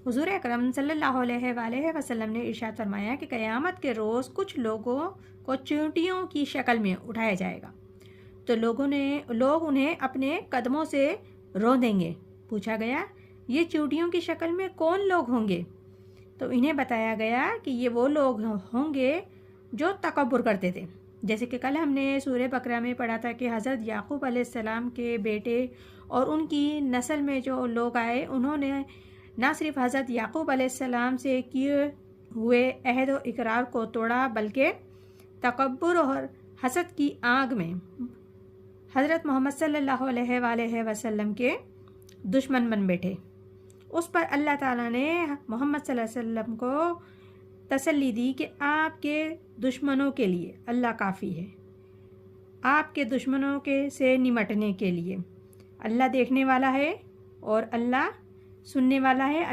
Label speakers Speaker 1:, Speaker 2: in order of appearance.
Speaker 1: हुजूर अकरम सल्लल्लाहु अलैहि वसल्लम ने इरशाद फरमाया कि क़यामत के रोज़ कुछ लोगों को चींटियों की शक्ल में उठाया जाएगा, तो लोग उन्हें अपने कदमों से रौंदेंगे। पूछा गया, ये चींटियों की शक्ल में कौन लोग होंगे? तो इन्हें बताया गया कि ये वो लोग होंगे जो तकब्बुर करते थे। जैसे कि कल हमने सूरह बकरा में पढ़ा था कि हज़रत याकूब अलैहिस्सलाम के बेटे और उनकी नस्ल में जो लोग आए, उन्होंने ना सिर्फ हज़रत याकूब अलैहिस्सलाम से किए हुए अहद व इकरार को तोड़ा, बल्कि तकब्बुर और हसद की आग में हज़रत मोहम्मद सल्लल्लाहु अलैहि वसल्लम के दुश्मन बन बैठे। उस पर अल्लाह ताला ने मोहम्मद सल्लल्लाहु अलैहि वसल्लम को तसल्ली दी कि आपके दुश्मनों के लिए अल्लाह काफ़ी है। आपके दुश्मनों के से निमटने के लिए अल्लाह देखने वाला है और अल्लाह सुनने वाला है।